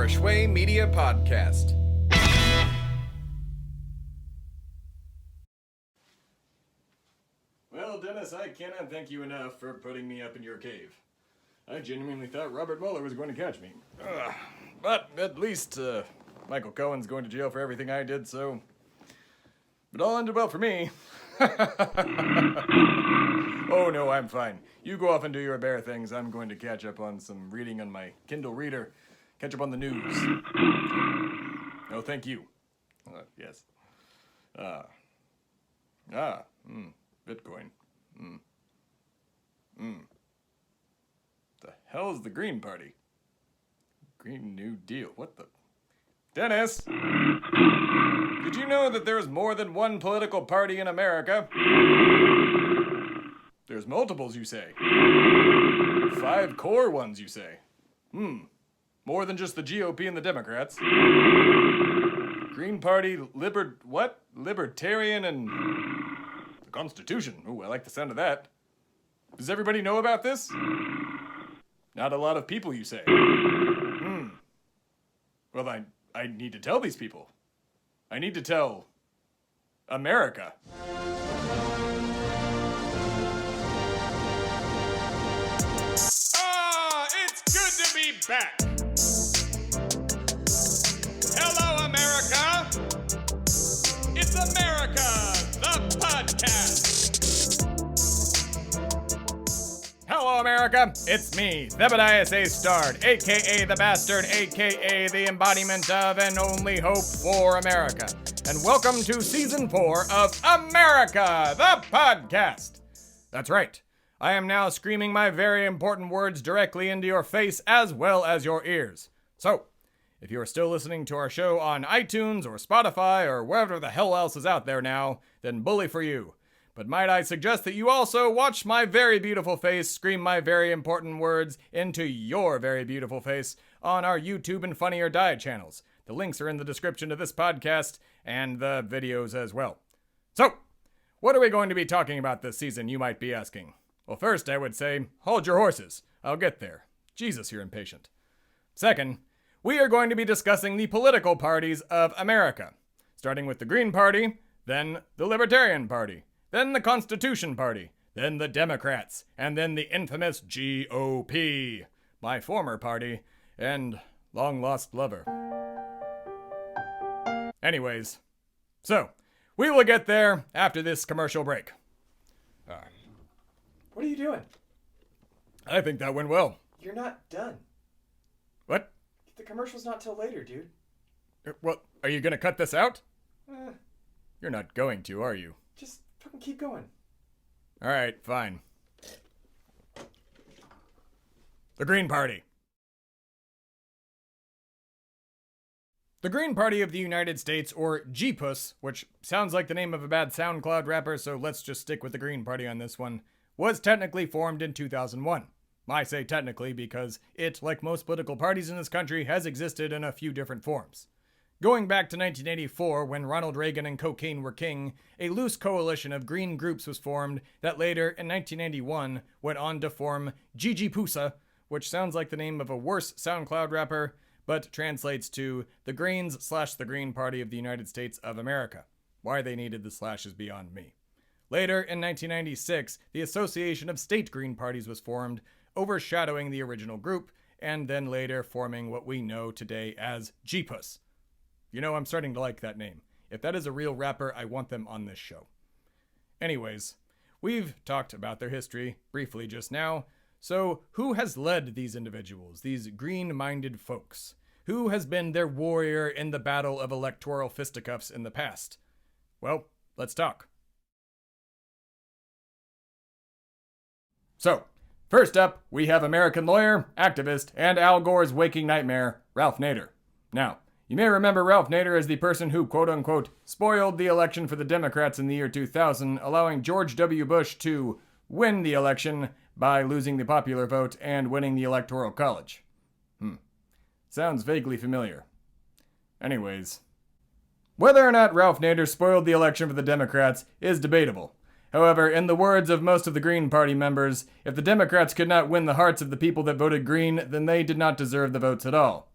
for a Shway Media podcast. Well, Dennis, I cannot thank you enough for putting me up in your cave. I genuinely thought Robert Mueller was going to catch me. But at least Michael Cohen's going to jail for everything I did, so... It all ended well for me. Oh, no, I'm fine. You go off and do your bear things. I'm going to catch up on some reading on my Kindle Reader. Catch up on the news. No, thank you. Yes. Bitcoin. The hell's the Green Party? Green New Deal. What the... Dennis! Did you know that there is more than one political party in America? There's multiples, you say. 5 core ones, you say. More than just the GOP and the Democrats. Green Party, Libertarian, and... the Constitution. Ooh, I like the sound of that. Does everybody know about this? Not a lot of people, you say. Well, I need to tell these people. I need to tell... America. It's good to be back. Hello, America. It's America, the podcast. Hello, America. It's me, Thebadias A. Starred, a.k.a. the Bastard, a.k.a. the embodiment of and only hope for America. And welcome to Season 4 of America, the podcast. That's right. I am now screaming my very important words directly into your face as well as your ears. So, if you are still listening to our show on iTunes or Spotify or wherever the hell else is out there now, then bully for you. But might I suggest that you also watch my very beautiful face scream my very important words into your very beautiful face on our YouTube and Funny or Die channels. The links are in the description of this podcast and the videos as well. So, what are we going to be talking about this season, you might be asking? Well, first I would say, hold your horses. I'll get there. Jesus, you're impatient. Second, we are going to be discussing the political parties of America, starting with the Green Party, then the Libertarian Party, then the Constitution Party, then the Democrats, and then the infamous GOP, my former party, and long-lost lover. Anyways, so, we will get there after this commercial break. What are you doing? I think that went well. You're not done. What? The commercial's not till later, dude. Well, are you gonna cut this out? You're not going to, are you? Just fucking keep going. Alright, fine. The Green Party. The Green Party of the United States, or GPUS, which sounds like the name of a bad SoundCloud rapper, so let's just stick with the Green Party on this one, was technically formed in 2001. I say technically because it, like most political parties in this country, has existed in a few different forms. Going back to 1984, when Ronald Reagan and cocaine were king, a loose coalition of green groups was formed that later, in 1991, went on to form GGPUSA, which sounds like the name of a worse SoundCloud rapper, but translates to the Greens/the Green Party of the United States of America. Why they needed the slash is beyond me. Later, in 1996, the Association of State Green Parties was formed, overshadowing the original group, and then later forming what we know today as GPUS. You know, I'm starting to like that name. If that is a real rapper, I want them on this show. Anyways, we've talked about their history briefly just now, so who has led these individuals, these green-minded folks? Who has been their warrior in the battle of electoral fisticuffs in the past? Well, let's talk. So, first up, we have American lawyer, activist, and Al Gore's waking nightmare, Ralph Nader. Now, you may remember Ralph Nader as the person who, quote-unquote, spoiled the election for the Democrats in the year 2000, allowing George W. Bush to win the election by losing the popular vote and winning the Electoral College. Sounds vaguely familiar. Anyways, whether or not Ralph Nader spoiled the election for the Democrats is debatable. However, in the words of most of the Green Party members, if the Democrats could not win the hearts of the people that voted Green, then they did not deserve the votes at all.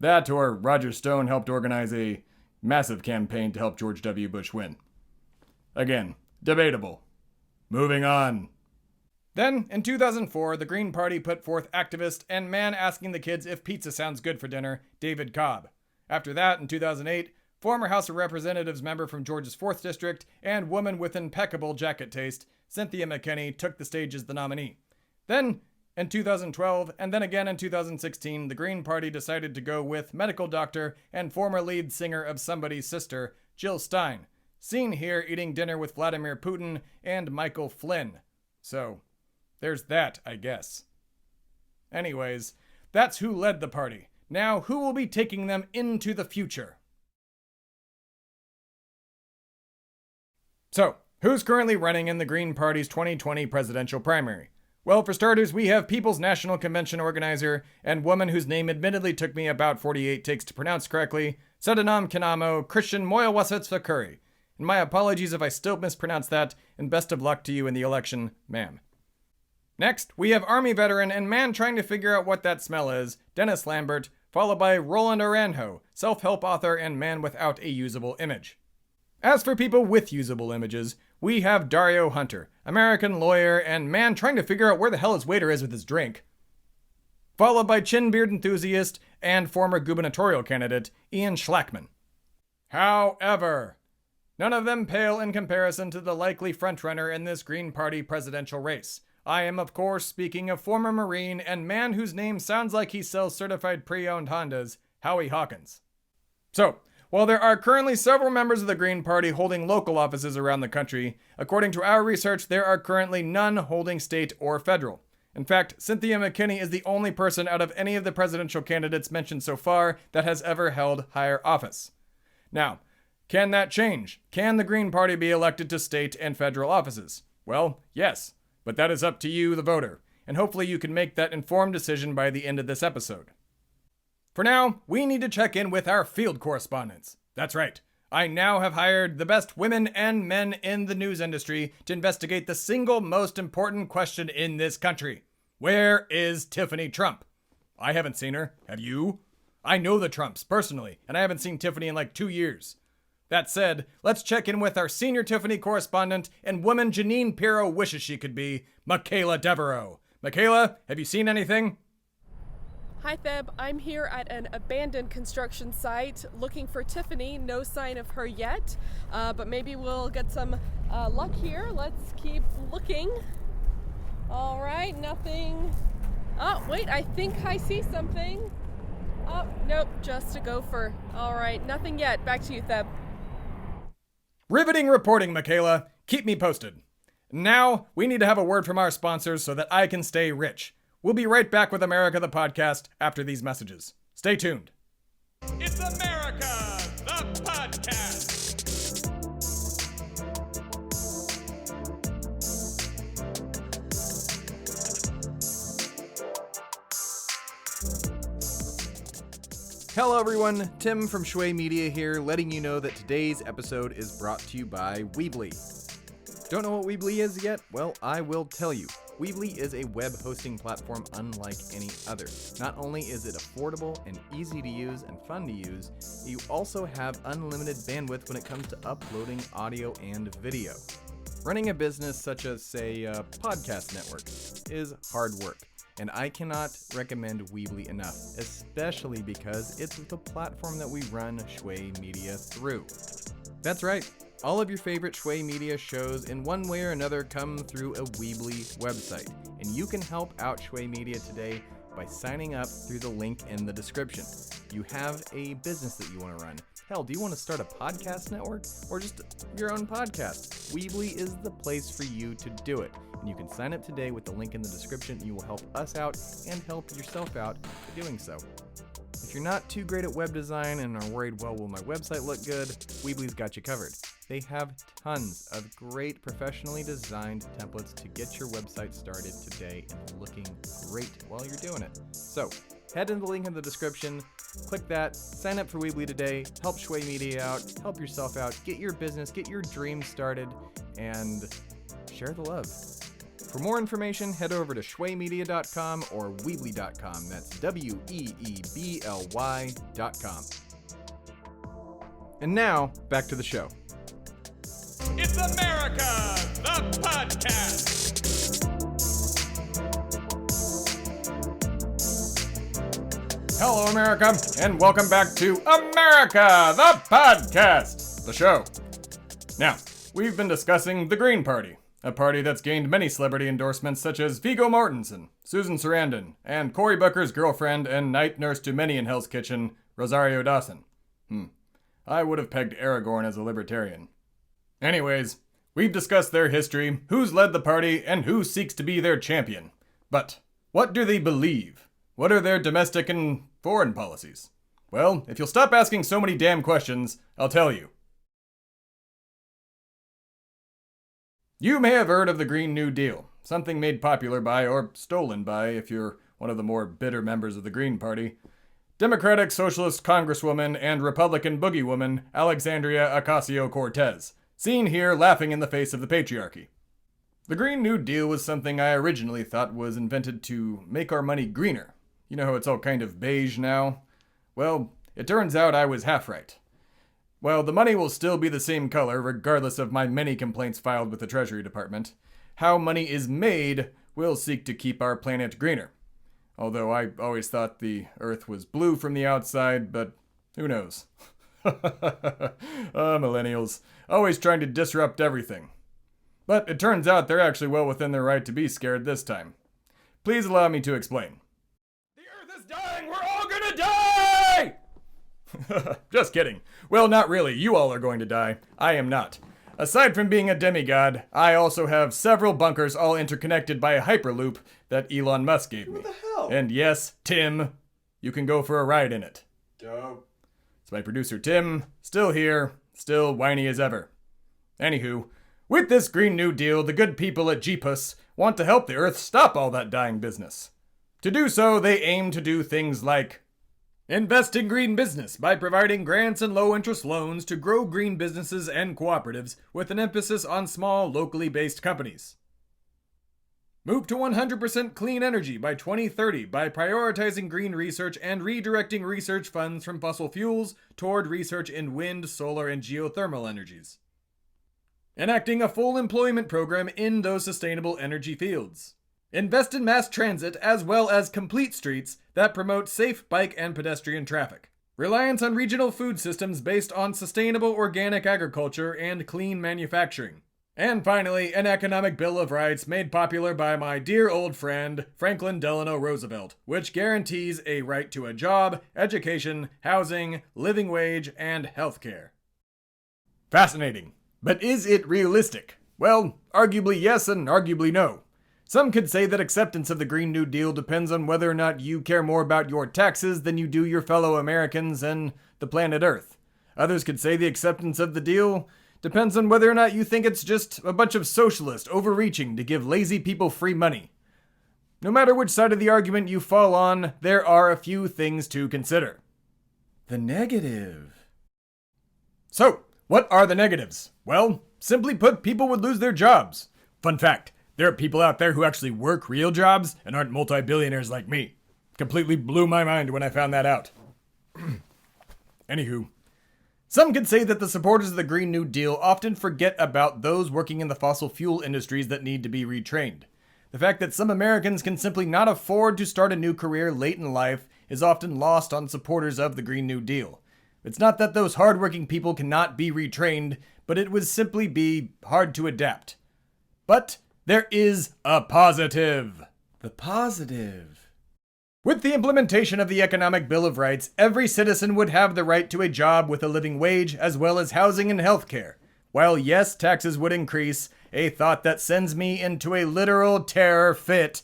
That or Roger Stone helped organize a massive campaign to help George W. Bush win. Again, debatable. Moving on. Then, in 2004, the Green Party put forth activist and man asking the kids if pizza sounds good for dinner, David Cobb. After that, in 2008, former House of Representatives member from Georgia's 4th District and woman with impeccable jacket taste, Cynthia McKinney, took the stage as the nominee. Then, in 2012, and then again in 2016, the Green Party decided to go with medical doctor and former lead singer of Somebody's Sister, Jill Stein, seen here eating dinner with Vladimir Putin and Michael Flynn. So, there's that, I guess. Anyways, that's who led the party. Now, who will be taking them into the future? So, who's currently running in the Green Party's 2020 presidential primary? Well, for starters, we have People's National Convention organizer and woman whose name admittedly took me about 48 takes to pronounce correctly, Sadanam Kinamo Christian Moyawasetsvakuri. And my apologies if I still mispronounce that, and best of luck to you in the election, ma'am. Next, we have Army veteran and man trying to figure out what that smell is, Dennis Lambert, followed by Roland Aranjo, self-help author and man without a usable image. As for people with usable images, we have Dario Hunter, American lawyer and man trying to figure out where the hell his waiter is with his drink. Followed by chin beard enthusiast and former gubernatorial candidate Ian Schlachman. However, none of them pale in comparison to the likely frontrunner in this Green Party presidential race. I am, of course, speaking of former Marine and man whose name sounds like he sells certified pre-owned Hondas, Howie Hawkins. So, while there are currently several members of the Green Party holding local offices around the country, according to our research, there are currently none holding state or federal. In fact, Cynthia McKinney is the only person out of any of the presidential candidates mentioned so far that has ever held higher office. Now, can that change? Can the Green Party be elected to state and federal offices? Well, yes. But that is up to you, the voter, and hopefully you can make that informed decision by the end of this episode. For now, we need to check in with our field correspondents. That's right, I now have hired the best women and men in the news industry to investigate the single most important question in this country. Where is Tiffany Trump? I haven't seen her. Have you? I know the Trumps, personally, and I haven't seen Tiffany in like 2 years. That said, let's check in with our senior Tiffany correspondent and woman Janine Pirro wishes she could be, Michaela Devereaux. Michaela, have you seen anything? Hi Theb, I'm here at an abandoned construction site looking for Tiffany. No sign of her yet, but maybe we'll get some luck here. Let's keep looking. All right, nothing. Oh, wait, I think I see something. Oh, nope, just a gopher. All right, nothing yet. Back to you, Theb. Riveting reporting, Michaela. Keep me posted. Now, we need to have a word from our sponsors so that I can stay rich. We'll be right back with America the Podcast after these messages. Stay tuned. It's America the Podcast. Hello everyone, Tim from Shui Media here, letting you know that today's episode is brought to you by Weebly. Don't know what Weebly is yet? Well, I will tell you. Weebly is a web hosting platform unlike any other. Not only is it affordable and easy to use and fun to use, you also have unlimited bandwidth when it comes to uploading audio and video. Running a business such as, say, a podcast network is hard work. And I cannot recommend Weebly enough, especially because it's the platform that we run Shui Media through. That's right, all of your favorite Shui Media shows in one way or another come through a Weebly website. And you can help out Shui Media today by signing up through the link in the description. You have a business that you want to run. Hell, do you want to start a podcast network or just your own podcast? Weebly is the place for you to do it. And you can sign up today with the link in the description. You will help us out and help yourself out by doing so. If you're not too great at web design and are worried, well, will my website look good? Weebly's got you covered. They have tons of great professionally designed templates to get your website started today and looking great while you're doing it. So head to the link in the description, click that, sign up for Weebly today, help Shui Media out, help yourself out, get your business, get your dreams started, and share the love. For more information, head over to shwaymedia.com or weebly.com. That's weebly.com. And now, back to the show. It's America, the podcast. Hello, America, and welcome back to America, the podcast, the show. Now, we've been discussing the Green Party, a party that's gained many celebrity endorsements such as Viggo Mortensen, Susan Sarandon, and Cory Booker's girlfriend and night nurse to many in Hell's Kitchen, Rosario Dawson. I would have pegged Aragorn as a libertarian. Anyways, we've discussed their history, who's led the party, and who seeks to be their champion. But what do they believe? What are their domestic and foreign policies? Well, if you'll stop asking so many damn questions, I'll tell you. You may have heard of the Green New Deal, something made popular by, or stolen by, if you're one of the more bitter members of the Green Party, Democratic Socialist Congresswoman and Republican boogie woman Alexandria Ocasio-Cortez, seen here laughing in the face of the patriarchy. The Green New Deal was something I originally thought was invented to make our money greener. You know how it's all kind of beige now? Well, it turns out I was half right. Well, the money will still be the same color regardless of my many complaints filed with the Treasury Department. How money is made will seek to keep our planet greener. Although I always thought the Earth was blue from the outside, but who knows? Millennials, always trying to disrupt everything. But it turns out they're actually well within their right to be scared this time. Please allow me to explain. The Earth is dying! We're all gonna die! Just kidding. Well, not really. You all are going to die. I am not. Aside from being a demigod, I also have several bunkers all interconnected by a hyperloop that Elon Musk gave me. What the hell? And yes, Tim, you can go for a ride in it. Dope. It's my producer Tim, still here, still whiny as ever. Anywho, with this Green New Deal, the good people at Jeepus want to help the Earth stop all that dying business. To do so, they aim to do things like invest in green business by providing grants and low-interest loans to grow green businesses and cooperatives with an emphasis on small, locally based companies. Move to 100% clean energy by 2030 by prioritizing green research and redirecting research funds from fossil fuels toward research in wind, solar, and geothermal energies. Enacting a full employment program in those sustainable energy fields. Invest in mass transit as well as complete streets that promote safe bike and pedestrian traffic. Reliance on regional food systems based on sustainable organic agriculture and clean manufacturing. And finally, an economic bill of rights made popular by my dear old friend Franklin Delano Roosevelt, which guarantees a right to a job, education, housing, living wage, and healthcare. Fascinating. But is it realistic? Well, arguably yes and arguably no. Some could say that acceptance of the Green New Deal depends on whether or not you care more about your taxes than you do your fellow Americans and the planet Earth. Others could say the acceptance of the deal depends on whether or not you think it's just a bunch of socialists overreaching to give lazy people free money. No matter which side of the argument you fall on, there are a few things to consider. The negative. So, what are the negatives? Well, simply put, people would lose their jobs. Fun fact. There are people out there who actually work real jobs and aren't multi-billionaires like me. Completely blew my mind when I found that out. Anywho, some could say that the supporters of the Green New Deal often forget about those working in the fossil fuel industries that need to be retrained. The fact that some Americans can simply not afford to start a new career late in life is often lost on supporters of the Green New Deal. It's not that those hardworking people cannot be retrained, but it would simply be hard to adapt. But there is a positive. The positive. With the implementation of the Economic Bill of Rights, every citizen would have the right to a job with a living wage, as well as housing and health care. While yes, taxes would increase, a thought that sends me into a literal terror fit.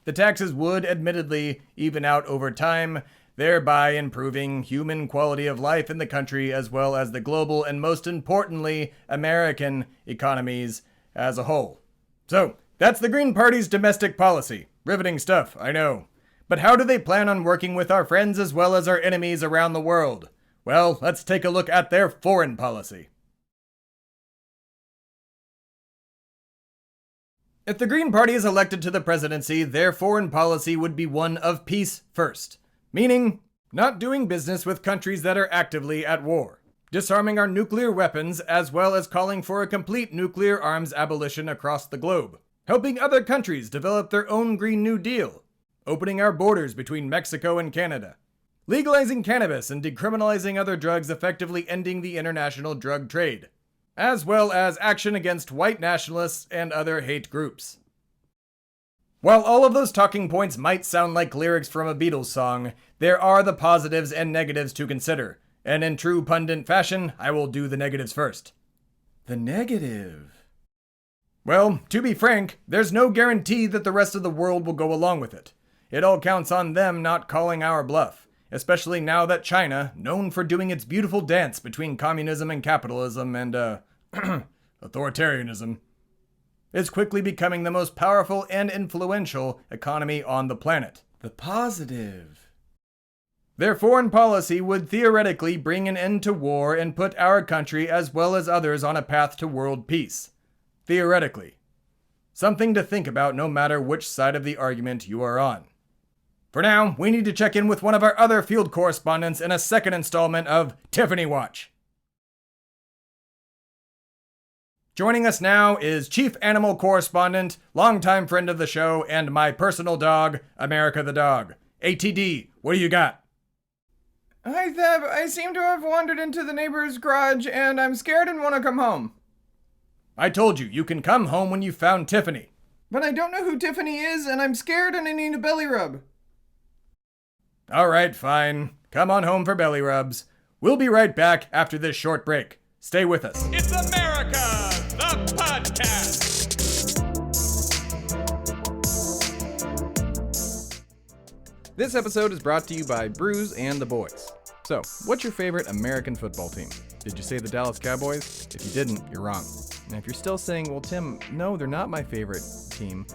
The taxes would, admittedly, even out over time, thereby improving human quality of life in the country, as well as the global and, most importantly, American economies as a whole. So, that's the Green Party's domestic policy. Riveting stuff, I know. But how do they plan on working with our friends as well as our enemies around the world? Well, let's take a look at their foreign policy. If the Green Party is elected to the presidency, their foreign policy would be one of peace first, meaning not doing business with countries that are actively at war, disarming our nuclear weapons, as well as calling for a complete nuclear arms abolition across the globe, helping other countries develop their own Green New Deal, opening our borders between Mexico and Canada, legalizing cannabis and decriminalizing other drugs, effectively ending the international drug trade, as well as action against white nationalists and other hate groups. While all of those talking points might sound like lyrics from a Beatles song, there are the positives and negatives to consider, and in true pundit fashion, I will do the negatives first. The negative. Well, to be frank, there's no guarantee that the rest of the world will go along with it. It all counts on them not calling our bluff, especially now that China, known for doing its beautiful dance between communism and capitalism and, authoritarianism, is quickly becoming the most powerful and influential economy on the planet. The positive. Their foreign policy would theoretically bring an end to war and put our country as well as others on a path to world peace. Theoretically. Something to think about no matter which side of the argument you are on. For now, we need to check in with one of our other field correspondents in a second installment of Tiffany Watch. Joining us now is Chief Animal Correspondent, longtime friend of the show, and my personal dog, America the Dog. ATD, what do you got? Hi, Theb. I seem to have wandered into the neighbor's garage, and I'm scared and want to come home. I told you, you can come home when you found Tiffany. But I don't know who Tiffany is, and I'm scared and I need a belly rub. Alright, fine. Come on home for belly rubs. We'll be right back after this short break. Stay with us. It's America, the podcast. This episode is brought to you by Brews and the Boys. So, what's your favorite American football team? Did you say the Dallas Cowboys? If you didn't, you're wrong. And if you're still saying, well, Tim, no, they're not my favorite team,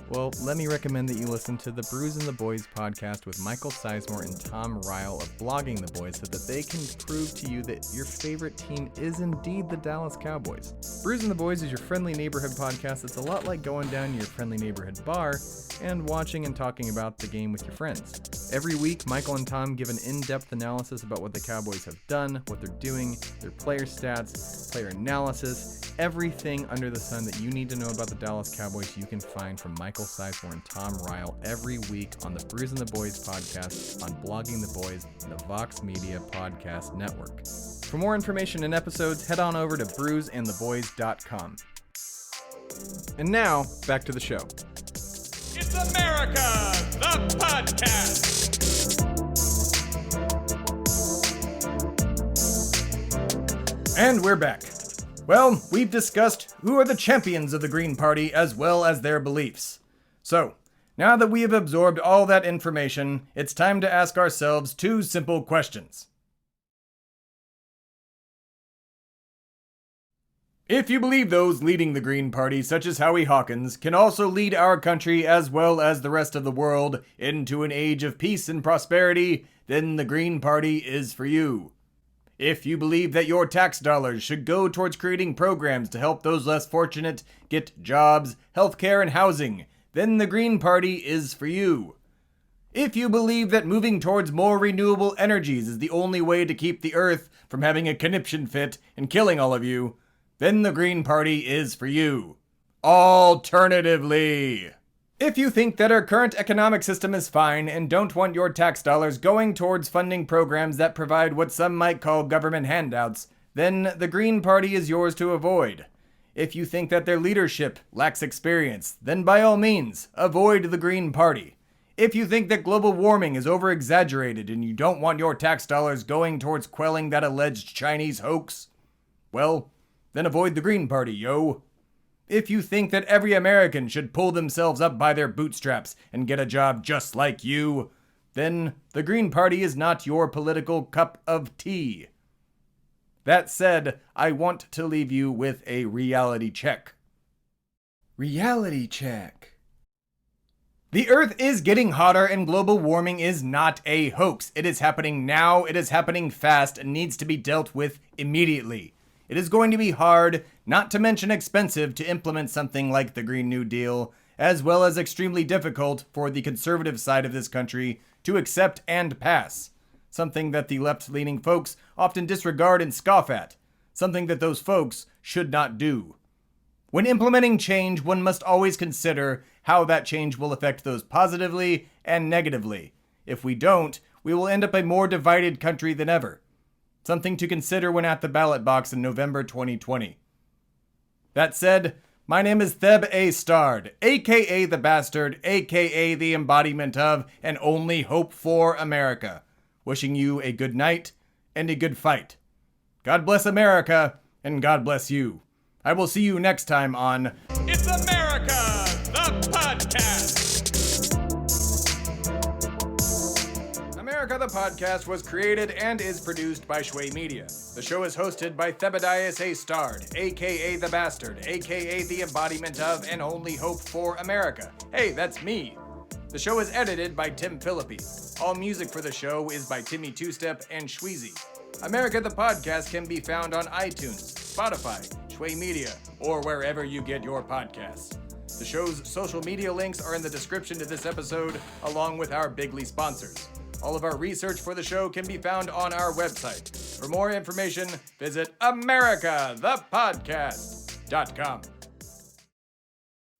well, let me recommend that you listen to the Brews and the Boys podcast with Michael Sizemore and Tom Ryle of Blogging the Boys so that they can prove to you that your favorite team is indeed the Dallas Cowboys. Brews and the Boys is your friendly neighborhood podcast that's a lot like going down to your friendly neighborhood bar and watching and talking about the game with your friends. Every week, Michael and Tom give an in-depth analysis about what the Cowboys have done, what they're doing, their player stats, player analysis, everything under the sun that you need to know about the Dallas Cowboys you can find from Michael Sizemore and Tom Ryle every week on the Brews and the Boys podcast, on Blogging the Boys, and the Vox Media Podcast Network. For more information and episodes, head on over to brewsandtheboys.com. And now, back to the show. It's America, the podcast. And we're back. Well, we've discussed who are the champions of the Green Party as well as their beliefs. So, now that we have absorbed all that information, it's time to ask ourselves two simple questions. If you believe those leading the Green Party, such as Howie Hawkins, can also lead our country as well as the rest of the world into an age of peace and prosperity, then the Green Party is for you. If you believe that your tax dollars should go towards creating programs to help those less fortunate get jobs, healthcare, and housing, then the Green Party is for you. If you believe that moving towards more renewable energies is the only way to keep the Earth from having a conniption fit and killing all of you, then the Green Party is for you. Alternatively, if you think that our current economic system is fine and don't want your tax dollars going towards funding programs that provide what some might call government handouts, then the Green Party is yours to avoid. If you think that their leadership lacks experience, then by all means, avoid the Green Party. If you think that global warming is over-exaggerated and you don't want your tax dollars going towards quelling that alleged Chinese hoax, well, then avoid the Green Party, yo. If you think that every American should pull themselves up by their bootstraps and get a job just like you, then the Green Party is not your political cup of tea. That said, I want to leave you with a reality check. Reality check. The Earth is getting hotter and global warming is not a hoax. It is happening now, it is happening fast, and needs to be dealt with immediately. It is going to be hard, not to mention expensive, to implement something like the Green New Deal, as well as extremely difficult for the conservative side of this country to accept and pass. Something that the left-leaning folks often disregard and scoff at. Something that those folks should not do. When implementing change, one must always consider how that change will affect those positively and negatively. If we don't, we will end up a more divided country than ever. Something to consider when at the ballot box in November 2020. That said, my name is Theb A. Stard, aka the Bastard, aka the embodiment of and only hope for America. Wishing you a good night and a good fight. God bless America, and God bless you. I will see you next time on It's America, the podcast. America the Podcast was created and is produced by Shway Media. The show is hosted by Thebadias A. Stard, aka the Bastard, aka the embodiment of and only hope for America. Hey, that's me. The show is edited by Tim Philippi. All music for the show is by Timmy Two Step and Shweezy. America the Podcast can be found on iTunes, Spotify, Shway Media, or wherever you get your podcasts. The show's social media links are in the description to this episode, along with our bigly sponsors. All of our research for the show can be found on our website. For more information, visit americathepodcast.com.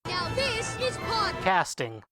Now this is podcasting.